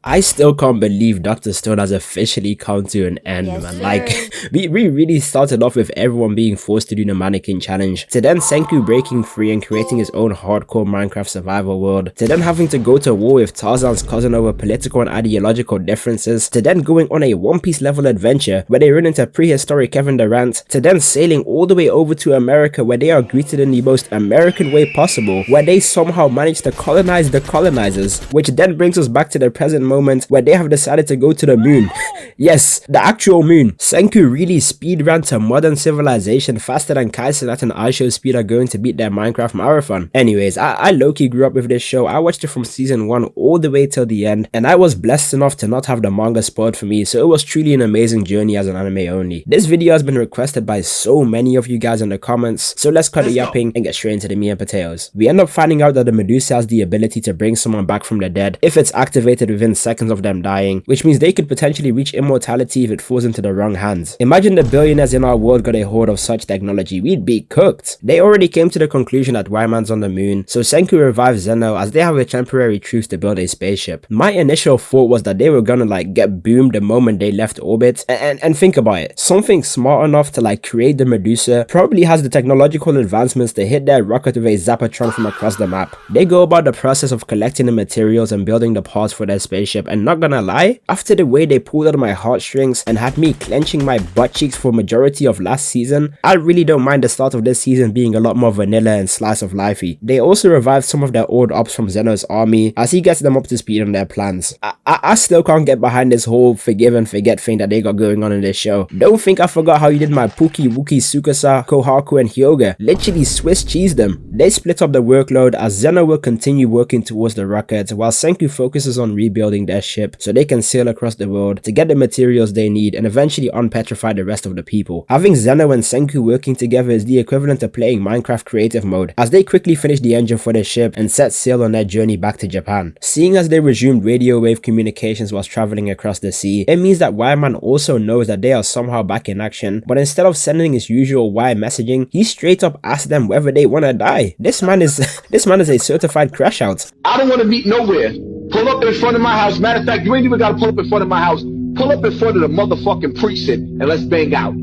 I still can't believe Dr. Stone has officially come to an end, Yes, man. sir. Like, we really started off with everyone being forced to do the mannequin challenge, to then Senku breaking free and creating his own hardcore Minecraft survival world, to then having to go to war with Tarzan's cousin over political and ideological differences, to then going on a One Piece level adventure where they run into prehistoric Kevin Durant, to then sailing all the way over to America where they are greeted in the most American way possible, where they somehow managed to colonize the colonizers, which then brings us back to the present moment where they have decided to go to the moon. Yes, the actual moon. Senku really speedran to modern civilization faster than Kai Cenat and Aisho Speed are going to beat their Minecraft marathon. Anyways, I low-key grew up with this show. I watched it from season 1 all the way till the end, and I was blessed enough to not have the manga spoiled for me, so it was truly an amazing journey as an anime only. This video has been requested by so many of you guys in the comments, so let's cut the yapping and get straight into the meat and potatoes. We end up finding out that the Medusa has the ability to bring someone back from the dead if it's activated within seconds of them dying, which means they could potentially reach immortality if it falls into the wrong hands. Imagine the billionaires in our world got a hold of such technology, we'd be cooked. They already came to the conclusion that Y-Man's on the moon, so Senku revives Zeno as they have a temporary truce to build a spaceship. My initial thought was that they were gonna like get boomed the moment they left orbit, and think about it, something smart enough to like create the Medusa probably has the technological advancements to hit their rocket with a Zapatron from across the map. They go about the process of collecting the materials and building the parts for their spaceship, and not gonna lie, after the way they pulled out of my heartstrings and had me clenching my butt cheeks for majority of last season, I really don't mind the start of this season being a lot more vanilla and slice of lifey. They also revived some of their old ops from Zeno's army as he gets them up to speed on their plans. I still can't get behind this whole forgive and forget thing that they got going on in this show. Don't think I forgot how you did my Pookie, Wookie, Tsukasa, Kohaku, and Hyoga. Literally Swiss cheese them. They split up the workload as Zeno will continue working towards the rocket while Senku focuses on rebuilding their ship so they can sail across the world to get the materials they need and eventually unpetrify the rest of the people. Having Zeno and Senku working together is the equivalent of playing Minecraft creative mode as they quickly finish the engine for their ship and set sail on their journey back to Japan. Seeing as they resumed radio wave communications whilst traveling across the sea, it means that Y-Man also knows that they are somehow back in action, but instead of sending his usual Y messaging, he straight up asks them whether they wanna die. This man is a certified crash out. I don't want to meet nowhere. Pull up in front of my house. Matter of fact, you ain't even got to pull up in front of my house. Pull up in front of the motherfucking precinct and let's bang out.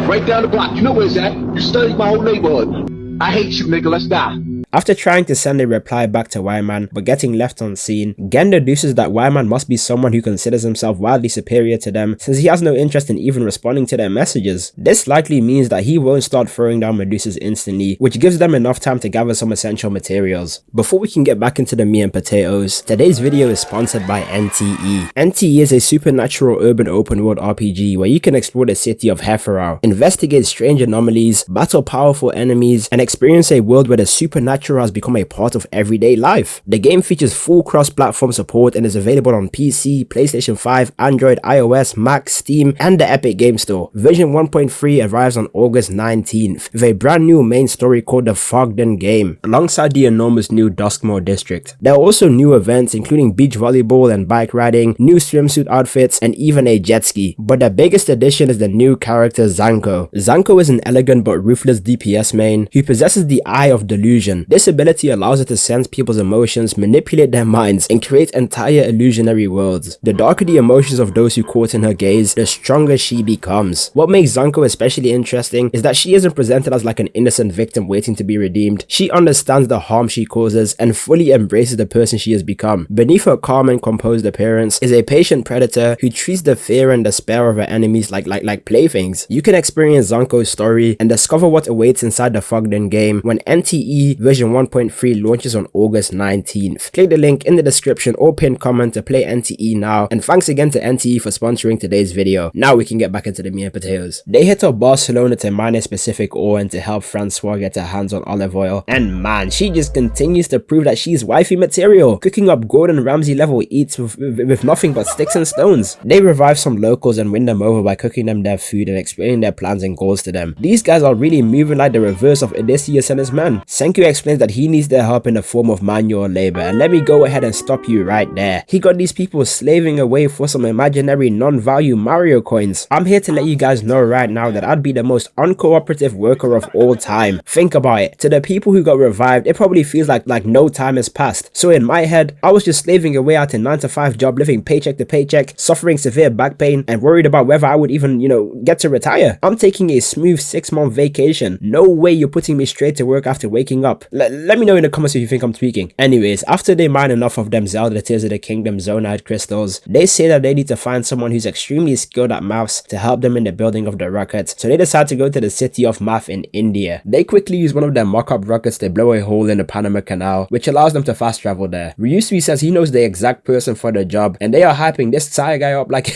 Right down the block. You know where it's at. You studied my whole neighborhood. I hate you, nigga. Let's die. After trying to send a reply back to Y-Man but getting left unseen, Gen deduces that Y-Man must be someone who considers himself wildly superior to them since he has no interest in even responding to their messages. This likely means that he won't start throwing down Medusas instantly, which gives them enough time to gather some essential materials. Before we can get back into the meat and potatoes, today's video is sponsored by NTE. NTE is a supernatural urban open world RPG where you can explore the city of Heferau, investigate strange anomalies, battle powerful enemies, and experience a world where the supernatural has become a part of everyday life. The game features full cross-platform support and is available on PC, PlayStation 5, Android, iOS, Mac, Steam, and the Epic Game Store. Version 1.3 arrives on August 19th with a brand new main story called the Fogden game, alongside the enormous new Duskmoor district. There are also new events including beach volleyball and bike riding, new swimsuit outfits, and even a jet ski. But the biggest addition is the new character Zankou. Zankou is an elegant but ruthless DPS main who possesses the Eye of Delusion. This ability allows her to sense people's emotions, manipulate their minds, and create entire illusionary worlds. The darker the emotions of those who caught in her gaze, the stronger she becomes. What makes Zankou especially interesting is that she isn't presented as like an innocent victim waiting to be redeemed. She understands the harm she causes and fully embraces the person she has become. Beneath her calm and composed appearance is a patient predator who treats the fear and despair of her enemies like playthings. You can experience Zankou's story and discover what awaits inside the Fogden game when NTE version 1.3 launches on August 19th. Click the link in the description or pinned comment to play NTE now, and thanks again to NTE for sponsoring today's video. Now we can get back into the meat and potatoes. They hit up Barcelona to mine a specific ore and to help Francois get her hands on olive oil, and man, she just continues to prove that she's wifey material, cooking up Gordon Ramsay level eats with nothing but sticks and stones. They revive some locals and win them over by cooking them their food and explaining their plans and goals to them. These guys are really moving like the reverse of Odysseus and his men. Senku explains that he needs their help in the form of manual labor, and let me go ahead and stop you right there. He got these people slaving away for some imaginary non-value Mario coins. I'm here to let you guys know right now that I'd be the most uncooperative worker of all time. Think about it. To the people who got revived, it probably feels like no time has passed. So in my head, I was just slaving away at a 9-to-5 job, living paycheck to paycheck, suffering severe back pain, and worried about whether I would even, get to retire. I'm taking a smooth 6-month vacation. No way you're putting me straight to work after waking up. Let me know in the comments if you think I'm tweaking. Anyways, after they mine enough of them Zelda Tears of the Kingdom Zonite crystals, they say that they need to find someone who's extremely skilled at maths to help them in the building of the rocket. So they decide to go to the city of math in India. They quickly use one of their mock-up rockets to blow a hole in the Panama Canal, which allows them to fast travel there. Ryusui says he knows the exact person for the job, and they are hyping this Tsai guy up like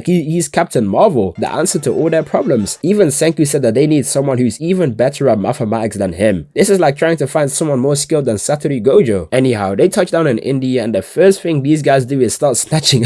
he's Captain Marvel, the answer to all their problems. Even Senku said that they need someone who's even better at mathematics than him. This is like trying to find someone more skilled than Satoru Gojo. Anyhow, they touch down in India, and the first thing these guys do is start snatching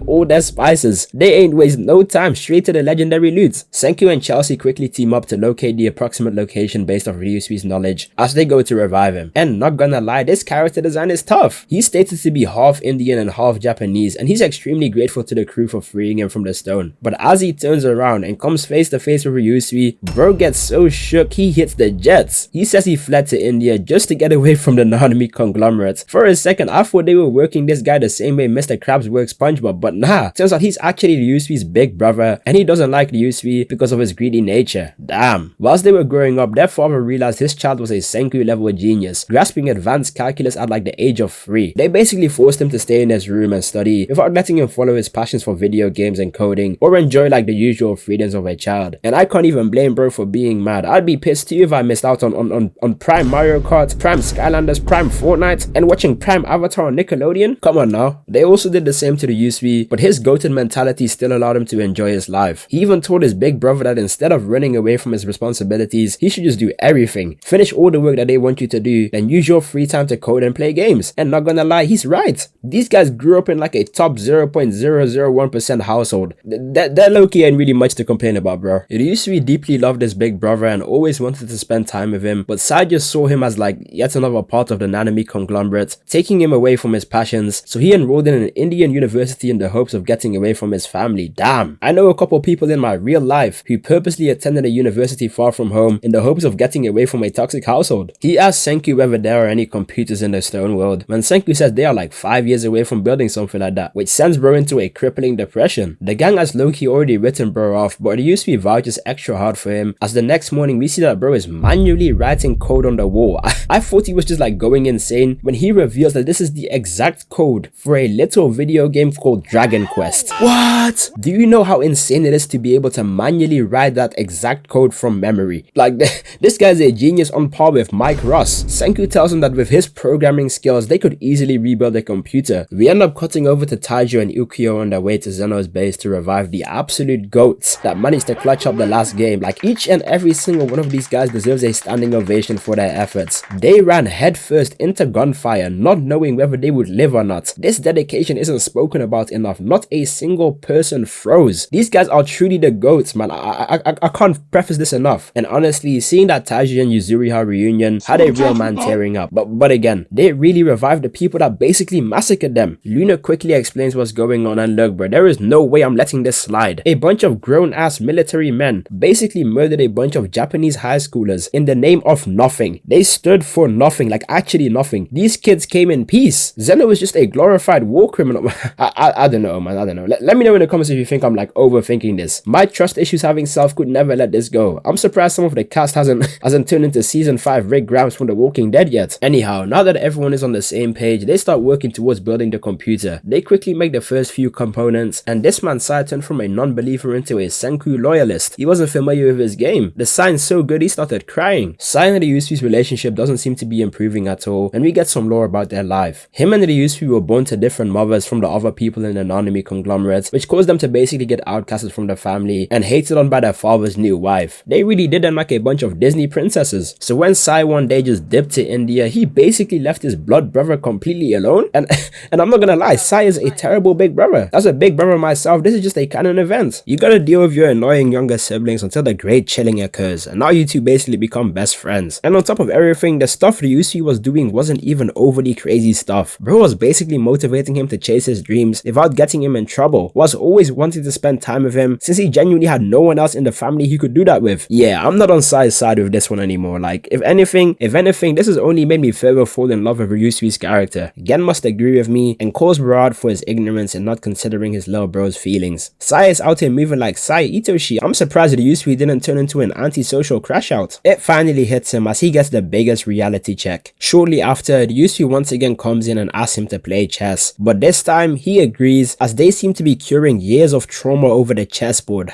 all their spices. They ain't waste no time, straight to the legendary loot. Senku and Chelsea quickly team up to locate the approximate location based off Ryusui's knowledge as they go to revive him. And not gonna lie, this character design is tough. He's stated to be half Indian and half Japanese, and he's extremely grateful to the crew for freeing him from the stone. But as he turns around and comes face to face with Ryusui, bro gets so shook he hits the jets. He says he fled to India just to get away from the Nanami conglomerate. For a second, I thought they were working this guy the same way Mr. Krabs works SpongeBob, but nah, turns out he's actually Ryusui's big brother, and he doesn't like Ryusui because of his greedy nature. Damn. Whilst they were growing up, their father realized his child was a Senku level genius, grasping advanced calculus at like the age of 3. They basically forced him to stay in his room and study without letting him follow his passions for video games and coding, or enjoy like the usual freedoms of a child. And I can't even blame bro for being mad. I'd be pissed too if I missed out on Prime Mario Kart, Prime Skylanders, Prime Fortnite, and watching Prime Avatar on Nickelodeon. Come on now. They also did the same to the Ryusui, but his goated mentality still allowed him to enjoy his life. He even told his big brother that instead of running away from his responsibilities, he should just do everything. Finish all the work that they want you to do, then use your free time to code and play games. And not gonna lie, he's right. These guys grew up in like a top 0.001% household. They're low-key ain't really much to complain about, bro. Ryusui deeply loved his big brother and always wanted to spend time with him, but Sai just saw him as like yet another part of the Nanami conglomerate, taking him away from his passions, so he enrolled in an Indian university in the hopes of getting away from his family. Damn. I know a couple people in my real life who purposely attended a university far from home in the hopes of getting away from a toxic household. He asked Senku whether there are any computers in the stone world, when Senku says they are like 5 years away from building something like that, which sends bro into a crippling depression. The gang has low-key already written bro off, but the Ryusui vouches extra hard for him, as the next morning we see that bro is manually writing code on the wall. I thought he was just like going insane when he reveals that this is the exact code for a little video game called Dragon Quest. What? Do you know how insane it is to be able to manually write that exact code from memory? Like, this guy's a genius on par with Mike Ross. Senku tells him that with his programming skills, they could easily rebuild a computer. We end up cutting over to Taiju and Ukyo on their way to Zeno's base to revive the absolute goats that managed to clutch up the last game. Like, each and every single one of these guys deserves a standing ovation for their efforts. They ran headfirst into gunfire, not knowing whether they would live or not. This dedication isn't spoken about enough. Not a single person froze. These guys are truly the goats, man. I can't preface this enough. And honestly, seeing that Taiji and Yuzuriha reunion had a real man tearing up. But again, they really revived the people that basically massacred them. Luna quickly explains what's going on, and look bro, there is no way I'm letting this slide. A bunch of grown-ass military men basically murdered a bunch of Japanese high schoolers in the name of nothing. They stood for nothing, like actually nothing. These kids came in peace. Zeno was just a glorified war criminal. I don't know, man. I don't know. Let me know in the comments if you think I'm like overthinking this. My trust issues having self could never let this go. I'm surprised some of the cast hasn't turned into season 5 Rick Grimes from The Walking Dead yet. Anyhow, now that everyone is on the same page, they start working towards building the computer. They quickly make the first few components, and this man Sai turned from a non-believer into a Senku loyalist. He wasn't familiar with his game. The sign's so good he started crying. Sai and the Ryusui's relationship doesn't seem to be improving at all, and we get some lore about their life. Him and the Ryusui were born to different mothers from the other people in the Nanami conglomerate, which caused them to basically get outcasted from the family and hated on by their father's new wife. They really did them like a bunch of Disney princesses. So when Sai one day just dipped to India, he basically left his blood brother completely alone. And I'm not gonna lie, Sai is a terrible big brother. As a big brother myself, this is just a canon event. You gotta deal with your annoying younger siblings until the great chilling occurs, and now you two basically become best friends. And on top of everything, the stuff Ryusui was doing wasn't even overly crazy stuff. Bro was basically motivating him to chase his dreams without getting him in trouble, was always wanting to spend time with him since he genuinely had no one else in the family he could do that with. Yeah, I'm not on Sai's side with this one anymore. Like, if anything, this has only made me further fall in love with Ryusui's character. Gen must agree with me and calls bro out for his ignorance and not considering his little bro's feelings. Sai is out here moving like Sai Itoshi. I'm surprised Ryusui didn't turn into an antisocial crash out. It finally hits him as he gets the biggest reality check. Shortly after, Ryusui once again comes in and asks him to play chess, but this time he agrees as they seem to be curing years of trauma over the chessboard.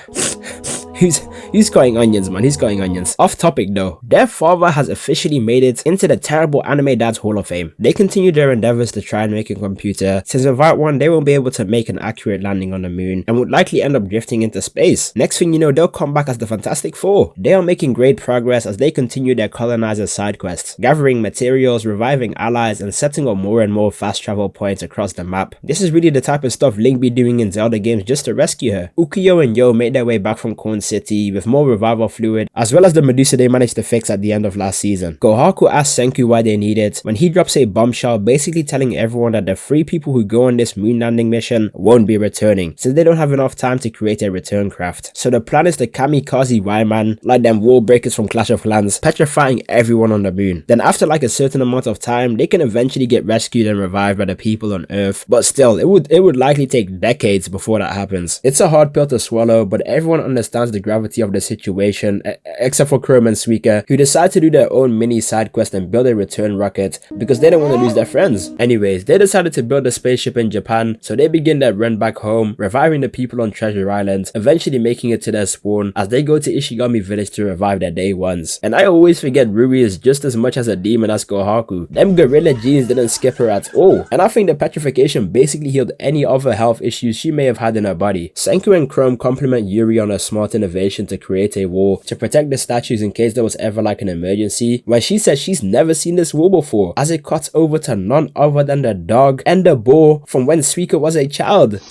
He's cutting onions, man. He's cutting onions. Off topic though, their father has officially made it into the terrible anime dads hall of fame. They continue their endeavors to try and make a computer, since without one they won't be able to make an accurate landing on the moon and would likely end up drifting into space. Next thing you know, they'll come back as the Fantastic Four. They are making great progress as they continue their colonizer side quests, gathering materials, reviving allies, and setting up more and more fast travel points across the map. This is really the type of stuff Link be doing in Zelda games just to rescue her. Ukiyo and Yo made their way back from Corn City with more revival fluid, as well as the Medusa they managed to fix at the end of last season. Kohaku asks Senku why they need it when he drops a bombshell basically telling everyone that the 3 people who go on this moon landing mission won't be returning since they don't have enough time to create a return craft. So the plan is to kamikaze Y-Man like them wall breakers from Clash of Clans, petrifying everyone on the moon. Then after like a certain amount of time, they can eventually get rescued and revived by the people on Earth, but still it would likely take decades before that happens. It's a hard pill to swallow, but everyone understands the gravity of the situation, except for Chrome and Suika, who decide to do their own mini side quest and build a return rocket because they don't want to lose their friends. Anyways, they decided to build a spaceship in Japan, so they begin their run back home, reviving the people on Treasure Island, eventually making it to their spawn as they go to Ishigami village to revive their day ones. And I always forget Ruri is just as much as a demon as Kohaku. Them gorilla genes didn't skip her at all, and I think the petrification basically healed any other health issues she may have had in her body. Senku and Chrome compliment Yuri on her smart innovation to create a wall to protect the statues in case there was ever like an emergency, when she says she's never seen this wall before, as it cuts over to none other than the dog and the boar from when Suika was a child.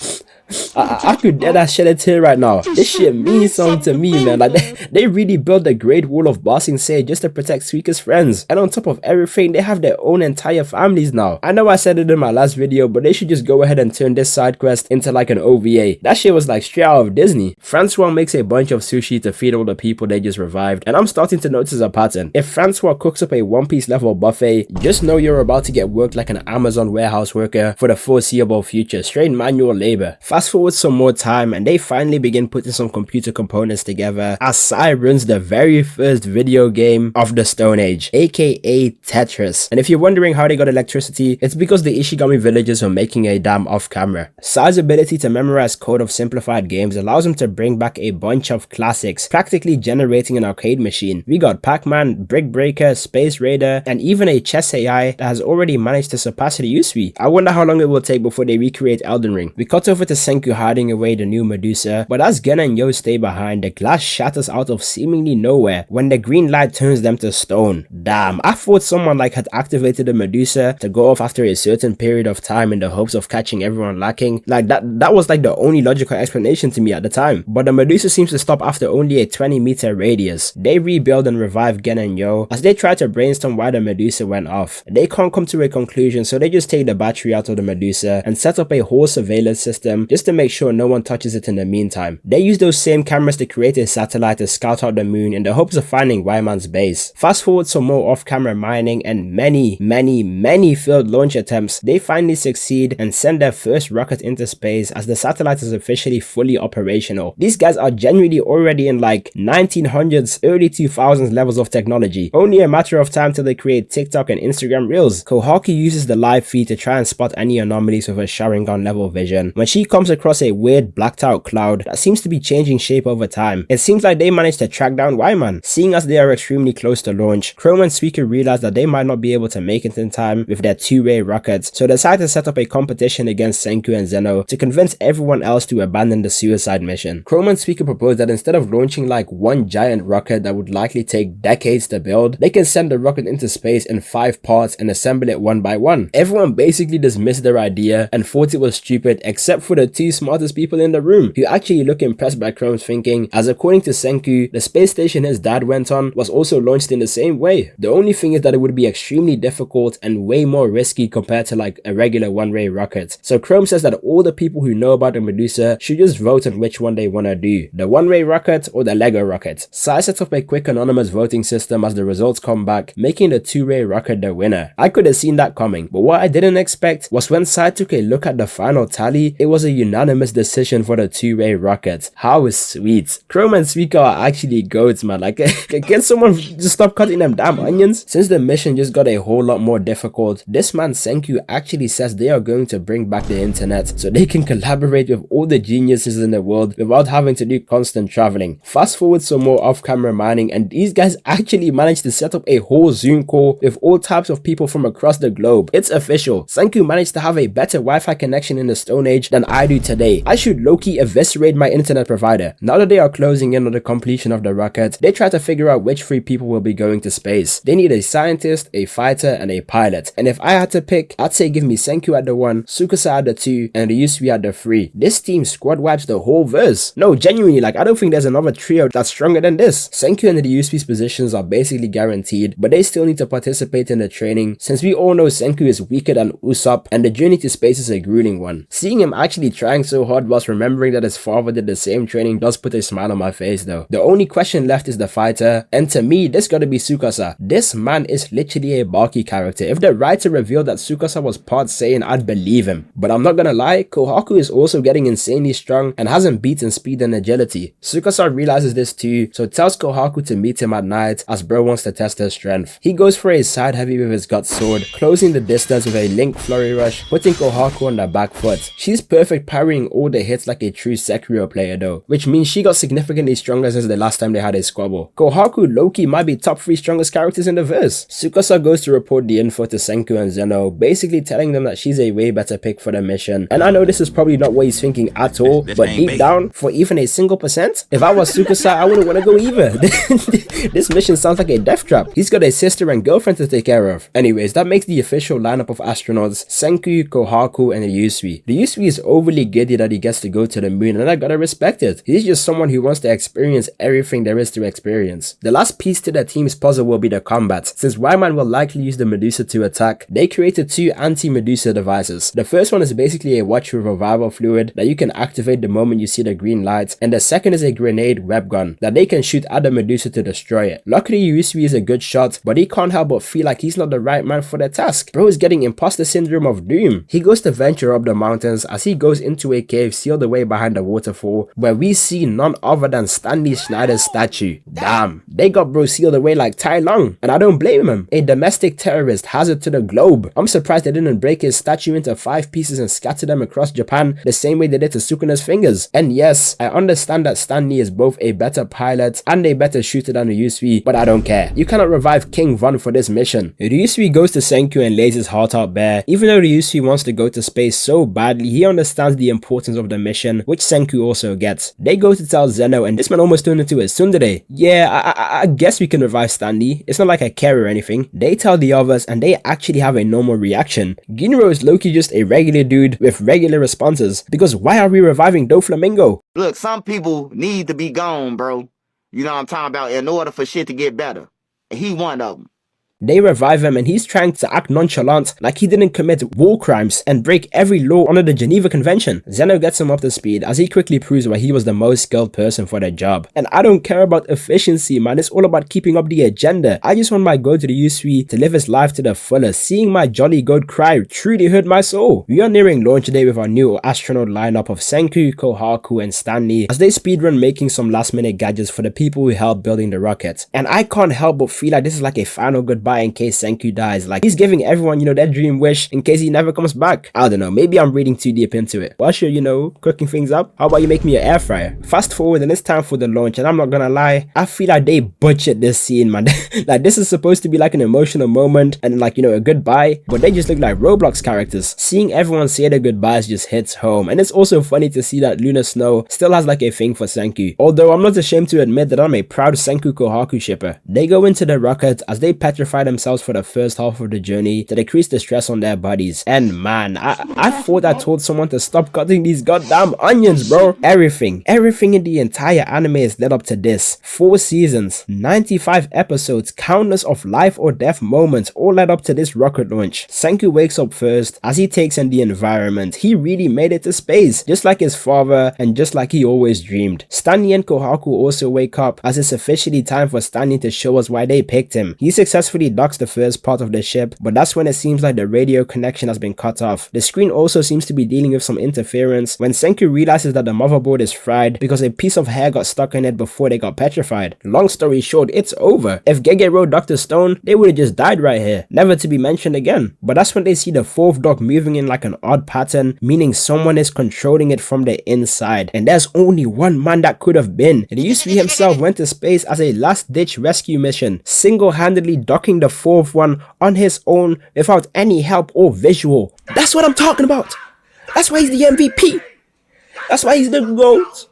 I could deadass shed a tear right now. This shit means something to me, man. Like, they really built the Great Wall of Ba Sing Se just to protect Suika's friends. And on top of everything, they have their own entire families now. I know I said it in my last video, but they should just go ahead and turn this side quest into like an OVA. That shit was like straight out of Disney. Francois makes a bunch of sushi to feed all the people they just revived, and I'm starting to notice a pattern. If Francois cooks up a One Piece level buffet, just know you're about to get worked like an Amazon warehouse worker for the foreseeable future. Straight manual labor. Fast forward some more time and they finally begin putting some computer components together as Sai runs the very first video game of the Stone Age, aka Tetris. And if you're wondering how they got electricity, it's because the Ishigami villagers are making a dam off camera. Sai's ability to memorize code of simplified games allows him to bring back a bunch of classics, practically generating an arcade machine. We got Pac-Man, Brick Breaker, Space Raider, and even a chess AI that has already managed to surpass Ryusui. I wonder how long it will take before they recreate Elden Ring. We cut over to Senku hiding away the new Medusa, but as Gen and Yo stay behind, the glass shatters out of seemingly nowhere when the green light turns them to stone. Damn, I thought someone like had activated the Medusa to go off after a certain period of time in the hopes of catching everyone lacking. Like that was like the only logical explanation to me at the time. But the Medusa seems to stop after only a 20-meter radius. They rebuild and revive Gen and Yo as they try to brainstorm why the Medusa went off. They can't come to a conclusion, so they just take the battery out of the Medusa and set up a whole surveillance system just to make sure no one touches it in the meantime. They use those same cameras to create a satellite to scout out the moon in the hopes of finding Y-Man's base. Fast forward some more off-camera mining and many failed launch attempts, they finally succeed and send their first rocket into space as the satellite is officially fully operational. These guys are genuinely already in like 1900s, early 2000s levels of technology. Only a matter of time till they create TikTok and Instagram Reels. Kohaku uses the live feed to try and spot any anomalies with her Sharingan level vision when she comes across a weird blacked out cloud that seems to be changing shape over time. It seems like they managed to track down Y-Man. Seeing as they are extremely close to launch, Chrome and Suika realize that they might not be able to make it in time with their two-way rockets, so decide to set up a competition against Senku and Zeno to convince everyone else to abandon the suicide mission. Chrome and Suika propose that instead of launching like one giant rocket that would likely take decades to build, they can send the rocket into space in 5 parts and assemble it one by one. Everyone basically dismissed their idea and thought it was stupid except for the two smartest people in the room, who actually look impressed by Chrome's thinking, as according to Senku, the space station his dad went on was also launched in the same way. The only thing is that it would be extremely difficult and way more risky compared to like a regular one-way rocket. So Chrome says that all the people who know about the Medusa should just vote on which one they want to do, the one-way rocket or the Lego rocket. So I set up a quick anonymous voting system as the results come back, making the two-way rocket the winner. I could have seen that coming, but what I didn't expect was when Sai took a look at the final tally, it was a unanimous decision for the two-way rocket. How sweet. Chrome and Suika are actually goats, man. Like, can someone just stop cutting them damn onions? Since the mission just got a whole lot more difficult, this man Senku actually says they are going to bring back the internet so they can collaborate with all the geniuses in the world without having to do constant traveling. Fast forward some more off-camera mining, and these guys actually managed to set up a whole Zoom call with all types of people from across the globe. It's official. Senku managed to have a better Wi-Fi connection in the Stone Age than I do today. I should low-key eviscerate my internet provider. Now that they are closing in on the completion of the rocket, they try to figure out which 3 people will be going to space. They need a scientist, a fighter, and a pilot. And if I had to pick, I'd say give me Senku at the 1, Tsukasa at the 2, and Ryusui at the 3. This team squad wipes the whole verse. No, genuinely, like I don't think there's another trio that's stronger than this. Senku and Ryusui's positions are basically guaranteed, but they still need to participate in the training since we all know Senku is weaker than Usopp and the journey to space is a grueling one. Seeing him actually trying so hard whilst remembering that his father did the same training does put a smile on my face though. The only question left is the fighter, and to me this gotta be Tsukasa. This man is literally a bulky character. If the writer revealed that Tsukasa was part Saiyan, I'd believe him. But I'm not gonna lie, Kohaku is also getting insanely strong and hasn't beaten speed and agility. Tsukasa realizes this too, so tells Kohaku to meet him at night as bro wants to test her strength. He goes for a side heavy with his gut sword, closing the distance with a link flurry rush, putting Kohaku on the back foot. She's perfect parrying all the hits like a true Sekiro player though, which means she got significantly stronger since the last time they had a squabble. Kohaku low-key might be top 3 strongest characters in the verse. Tsukasa goes to report the info to Senku and Zeno, basically telling them that she's a way better pick for the mission. And I know this is probably not what he's thinking at all, but deep down, for even a single percent, if I was Tsukasa, I wouldn't want to go either. This mission sounds like a death trap. He's got a sister and girlfriend to take care of. Anyways, that makes the official lineup of astronauts Senku, Kohaku, and Ryusui. Ryusui is overly giddy that he gets to go to the moon, and I gotta respect it. He's just someone who wants to experience everything there is to experience. The last piece to the team's puzzle will be the combat. Since Wyman will likely use the Medusa to attack, they created 2 anti-Medusa devices. The first one is basically a watch with revival fluid that you can activate the moment you see the green light, and the second is a grenade web gun that they can shoot at the Medusa to destroy it. Luckily Ryusui is a good shot, but he can't help but feel like he's not the right man for the task. Bro is getting imposter syndrome of doom. He goes to venture up the mountains as he goes into a cave sealed away behind the waterfall, where we see none other than Stanley Schneider's statue. Damn, they got bro sealed away like Tai Lung, and I don't blame him. A domestic terrorist hazard to the globe. I'm surprised they didn't break his statue into 5 pieces and scatter them across Japan the same way they did to Sukuna's fingers. And yes, I understand that Stanley is both a better pilot and a better shooter than Ryusui, but I don't care. You cannot revive King Von for this mission. Ryusui goes to Senku and lays his heart out bare. Even though Ryusui wants to go to space so badly, he understands the importance of the mission, which Senku also gets. They go to tell Zeno, and this man almost turned into a tsundere. Yeah, I guess we can revive Stanley. It's not like I care or anything. They tell the others, and they actually have a normal reaction. Ginro is low-key just a regular dude with regular responses, because why are we reviving Doflamingo? Look, some people need to be gone, bro. You know what I'm talking about, in order for shit to get better. And he one of them. They revive him and he's trying to act nonchalant like he didn't commit war crimes and break every law under the Geneva Convention. Zeno gets him up to speed as he quickly proves why he was the most skilled person for the job. And I don't care about efficiency, man. It's all about keeping up the agenda. I just want my goat to the Ryusui to live his life to the fullest. Seeing my jolly goat cry truly hurt my soul. We are nearing launch day with our new astronaut lineup of Senku, Kohaku, and Stanley as they speedrun making some last minute gadgets for the people who helped building the rocket. And I can't help but feel like this is like a final goodbye in case Senku dies. Like, he's giving everyone, their dream wish in case he never comes back. I don't know, maybe I'm reading too deep into it. While you're, cooking things up, how about you make me an air fryer? Fast forward and it's time for the launch, and I'm not gonna lie, I feel like they butchered this scene, man. Like, this is supposed to be like an emotional moment and a goodbye, but they just look like Roblox characters. Seeing everyone say their goodbyes just hits home, and it's also funny to see that Luna Snow still has like a thing for Senku. Although I'm not ashamed to admit that I'm a proud Senku Kohaku shipper. They go into the rocket as they petrify petrify themselves for the first half of the journey to decrease the stress on their bodies. And man, I thought I told someone to stop cutting these goddamn onions, bro. Everything in the entire anime is led up to this. 4 seasons, 95 episodes, countless of life or death moments, all led up to this rocket launch. Senku wakes up first as he takes in the environment. He really made it to space, just like his father and just like he always dreamed. Stanley and Kohaku also wake up as it's officially time for Stanley to show us why they picked him. He successfully docks the first part of the ship, but that's when it seems like the radio connection has been cut off. The screen also seems to be dealing with some interference when Senku realizes that the motherboard is fried because a piece of hair got stuck in it before they got petrified. Long story short, it's over. If Gege rode Dr. Stone, they would have just died right here, never to be mentioned again. But that's when they see the 4th dock moving in like an odd pattern, meaning someone is controlling it from the inside. And there's only one man that could have been. And Ryusui himself went to space as a last-ditch rescue mission, single-handedly docking the 4th one on his own without any help or visual. That's what I'm talking about. That's why he's the MVP. That's why he's the GOAT.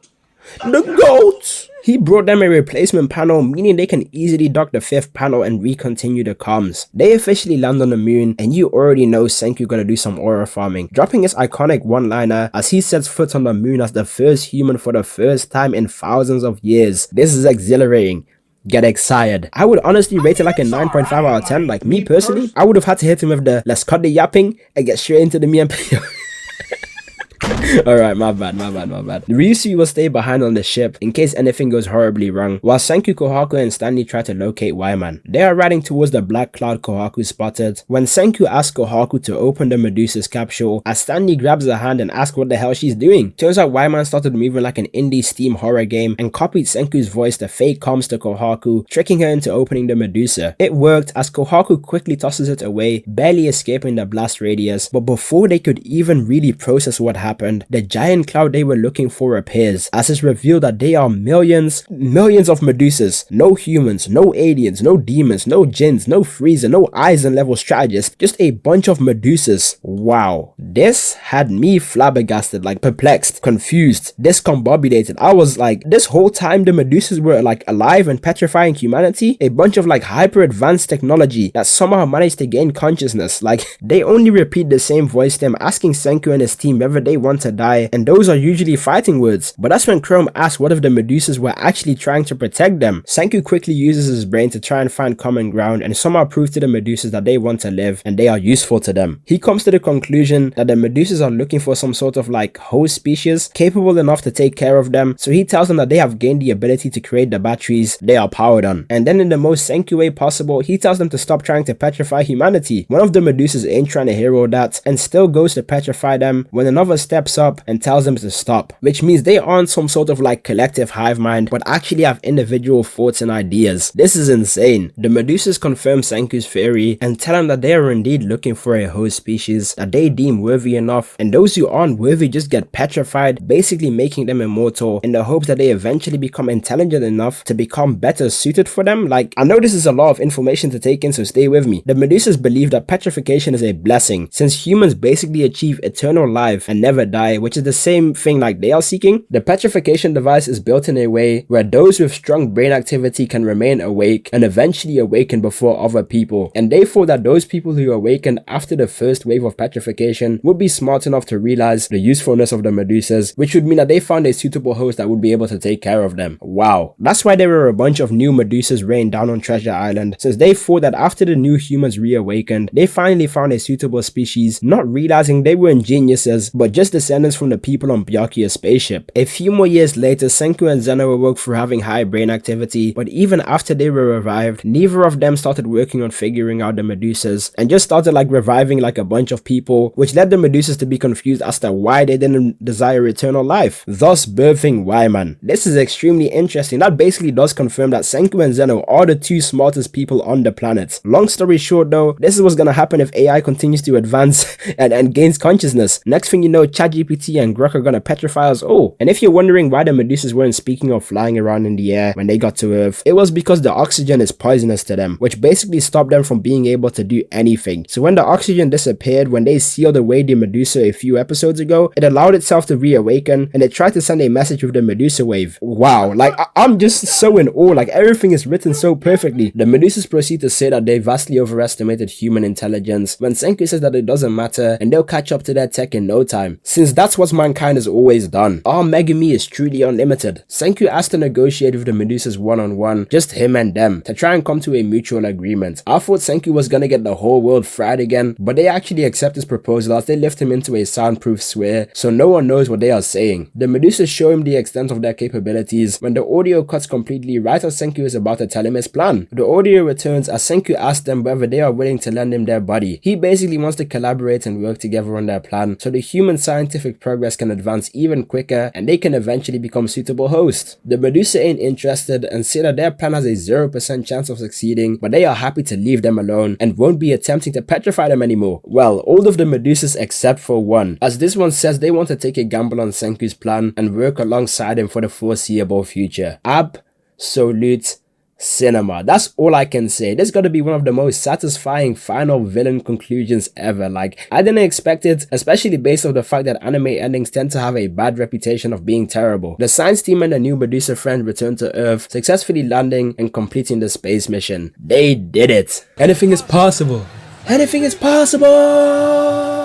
The GOAT. He brought them a replacement panel, meaning they can easily dock the 5th panel and recontinue the comms. They officially land on the moon, and you already know Senku gonna do some aura farming, dropping his iconic one-liner as he sets foot on the moon as the first human for the first time in thousands of years. This is exhilarating. Get excited. I would honestly rate it like a 9.5 out of 10. Like me personally, I would have had to hit him with the let's cut the yapping and get straight into the me and Alright, my bad. Ryusui will stay behind on the ship in case anything goes horribly wrong, while Senku, Kohaku, and Stanley try to locate Y-Man. They are riding towards the black cloud Kohaku spotted when Senku asks Kohaku to open the Medusa's capsule, as Stanley grabs her hand and asks what the hell she's doing. Turns out Y-Man started moving like an indie Steam horror game and copied Senku's voice to fake comms to Kohaku, tricking her into opening the Medusa. It worked as Kohaku quickly tosses it away, barely escaping the blast radius, but before they could even really process what happened, the giant cloud they were looking for appears, as it's revealed that they are millions of Medusas. No humans, no aliens, no demons, no jinns, no Freezer, no Eisen level strategists, just a bunch of Medusas. Wow. This had me flabbergasted, like perplexed, confused, discombobulated. I was like, this whole time the Medusas were like alive and petrifying humanity? A bunch of like hyper advanced technology that somehow managed to gain consciousness. Like, they only repeat the same voice stem asking Senku and his team whether they want to die, and those are usually fighting words. But that's when Chrome asks what if the Medusas were actually trying to protect them. Senku quickly uses his brain to try and find common ground and somehow prove to the Medusas that they want to live and they are useful to them. He comes to the conclusion that the Medusas are looking for some sort of like host species capable enough to take care of them, so he tells them that they have gained the ability to create the batteries they are powered on. And then in the most Senku way possible, he tells them to stop trying to petrify humanity. One of the Medusas ain't trying to hear all that and still goes to petrify them when another steps up and tells them to stop, which means they aren't some sort of like collective hive mind, but actually have individual thoughts and ideas. This is insane. The Medusas confirm Senku's theory and tell him that they are indeed looking for a host species that they deem worthy enough, and those who aren't worthy just get petrified, basically making them immortal in the hopes that they eventually become intelligent enough to become better suited for them. Like, I know this is a lot of information to take in, so stay with me. The Medusas believe that petrification is a blessing, since humans basically achieve eternal life and never die, which is the same thing like they are seeking. The petrification device is built in a way where those with strong brain activity can remain awake and eventually awaken before other people, and they thought that those people who awakened after the first wave of petrification would be smart enough to realize the usefulness of the Medusas, which would mean that they found a suitable host that would be able to take care of them. Wow. That's why there were a bunch of new Medusas rained down on Treasure Island, since they thought that after the new humans reawakened, they finally found a suitable species, not realizing they were geniuses, but just descendants from the people on Byakuya's spaceship. A few more years later, Senku and Zeno awoke for having high brain activity, but even after they were revived, neither of them started working on figuring out the Medusas and just started like reviving like a bunch of people, which led the Medusas to be confused as to why they didn't desire eternal life, thus birthing Y-Man. This is extremely interesting. That basically does confirm that Senku and Zeno are the two smartest people on the planet. Long story short though, this is what's gonna happen if AI continues to advance and gains consciousness. Next thing you know, ChatGPT and Grok are gonna petrify us all. And if you're wondering why the Medusas weren't speaking or flying around in the air when they got to Earth, it was because the oxygen is poisonous to them, which basically stopped them from being able to do anything. So when the oxygen disappeared when they sealed away the Medusa a few episodes ago, it allowed itself to reawaken, and it tried to send a message with the Medusa wave. Wow, like I'm just so in awe, like everything is written so perfectly. The Medusas proceed to say that they vastly overestimated human intelligence when Senku says that it doesn't matter and they'll catch up to their tech in no time, since that's what mankind has always done. Our Megami is truly unlimited. Senku asked to negotiate with the Medusas one-on-one, just him and them, to try and come to a mutual agreement. I thought Senku was gonna get the whole world fried again, but they actually accept his proposal as they lift him into a soundproof sphere so no one knows what they are saying. The Medusas show him the extent of their capabilities when the audio cuts completely right as Senku is about to tell him his plan. The audio returns as Senku asks them whether they are willing to lend him their body. He basically wants to collaborate and work together on their plan so the human scientific progress can advance even quicker and they can eventually become suitable hosts. The Medusa ain't interested and say that their plan has a 0% chance of succeeding, but they are happy to leave them alone and won't be attempting to petrify them anymore. Well, all of the Medusas except for one, as this one says they want to take a gamble on Senku's plan and work alongside him for the foreseeable future. Absolute cinema. That's all I can say. This gotta be one of the most satisfying final villain conclusions ever. Like, I didn't expect it, especially based on the fact that anime endings tend to have a bad reputation of being terrible. The science team and the new Medusa friend returned to Earth, successfully landing and completing the space mission. They did it. Anything is possible. Anything is possible!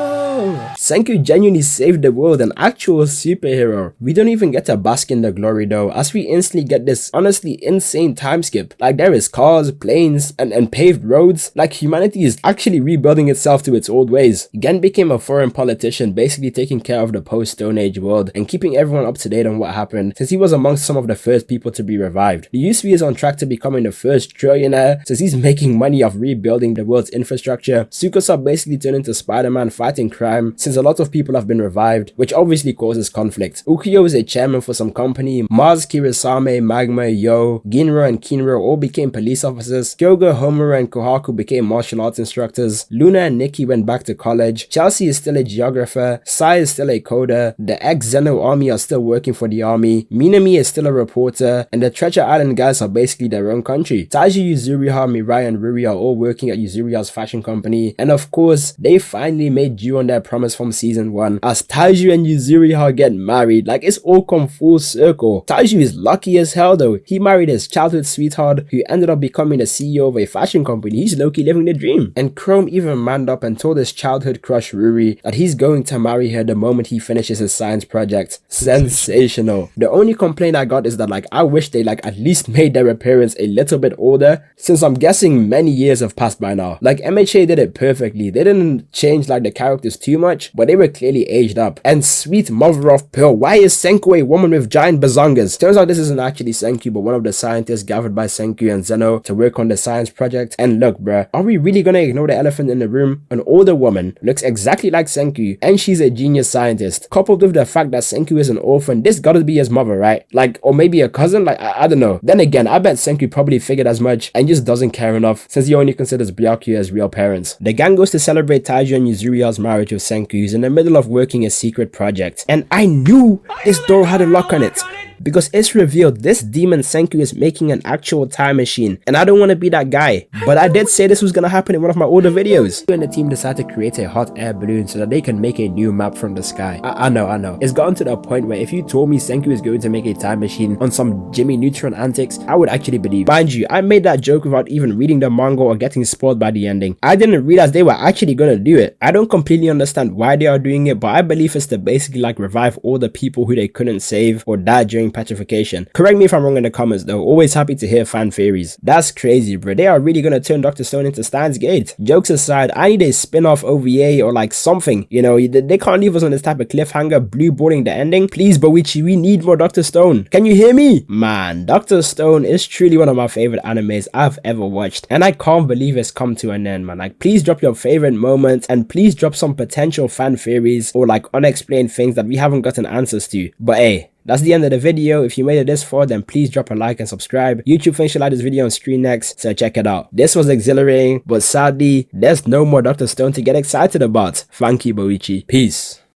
Senku genuinely saved the world, an actual superhero. We don't even get to bask in the glory though, as we instantly get this honestly insane time skip. Like, there is cars, planes, and paved roads. Like, humanity is actually rebuilding itself to its old ways. Gen became a foreign politician, basically taking care of the post-Stone Age world and keeping everyone up to date on what happened, since he was amongst some of the first people to be revived. The Usui is on track to becoming the first trillionaire, since he's making money off rebuilding the world's infrastructure. Tsukasa basically turned into Spider-Man fighting crime, since a lot of people have been revived, which obviously causes conflict. Ukiyo is a chairman for some company. Mars, Kirisame, Magma, Yo, Ginro, and Kinro all became police officers. Kyogo, Homura, and Kohaku became martial arts instructors. Luna and Nikki went back to college. Chelsea is still a geographer. Sai is still a coder. The ex-Zeno army are still working for the army. Minami is still a reporter. And the Treasure Island guys are basically their own country. Taiji, Yuzuriha, Mirai, and Ruri are all working at Yuzuriha's fashion company. And of course, they finally made due on their promise from season 1, as Taiju and Yuzuriha get married. Like, it's all come full circle. Taiju is lucky as hell though. He married his childhood sweetheart who ended up becoming the CEO of a fashion company. He's low-key living the dream. And Chrome even manned up and told his childhood crush Ruri that he's going to marry her the moment he finishes his science project. Sensational. The only complaint I got is that, like, I wish they at least made their appearance a little bit older, since I'm guessing many years have passed by now. Like, MHA did it perfectly. They didn't change the characters too much, but they were clearly aged up. And sweet mother of pearl, why is Senku a woman with giant bazongas? Turns out this isn't actually Senku, but one of the scientists gathered by Senku and Zeno to work on the science project. And look bruh, are we really gonna ignore the elephant in the room? An older woman, looks exactly like Senku, and she's a genius scientist. Coupled with the fact that Senku is an orphan, this gotta be his mother, right? Like, or maybe a cousin? Like, I don't know. Then again, I bet Senku probably figured as much and just doesn't care enough, since he only considers Byakuya as real parents. The gang goes to celebrate Taiju and Yuzuriha's marriage with Senku, who's in the middle of working a secret project. And I knew this door had a lock on it, because it's revealed this demon Senku is making an actual time machine, and I don't want to be that guy, but I did say this was gonna happen in one of my older videos. And the team decided to create a hot air balloon so that they can make a new map from the sky. I know. It's gotten to the point where if you told me Senku is going to make a time machine on some Jimmy Neutron antics, I would actually believe. Mind you, I made that joke without even reading the manga or getting spoiled by the ending. I didn't realize they were actually gonna do it. I don't completely understand why they are doing it, but I believe it's to basically revive all the people who they couldn't save or died during petrification. Correct me if I'm wrong in the comments though, always happy to hear fan theories. That's crazy bro, they are really gonna turn Dr. Stone into Steins Gate. Jokes aside, I need a spin-off OVA or something, you know, they can't leave us on this type of cliffhanger, blue balling the ending. Please Boichi, we need more Dr. Stone. Can you hear me? Man, Dr. Stone is truly one of my favorite animes I've ever watched, and I can't believe it's come to an end, man. Please drop your favorite moments, and please drop some potential fan theories or unexplained things that we haven't gotten answers to. But hey, that's the end of the video. If you made it this far, then please drop a like and subscribe. YouTube thinks you'll like this video on screen next, so check it out. This was exhilarating, but sadly, there's no more Dr. Stone to get excited about. Thank you, Boichi. Peace.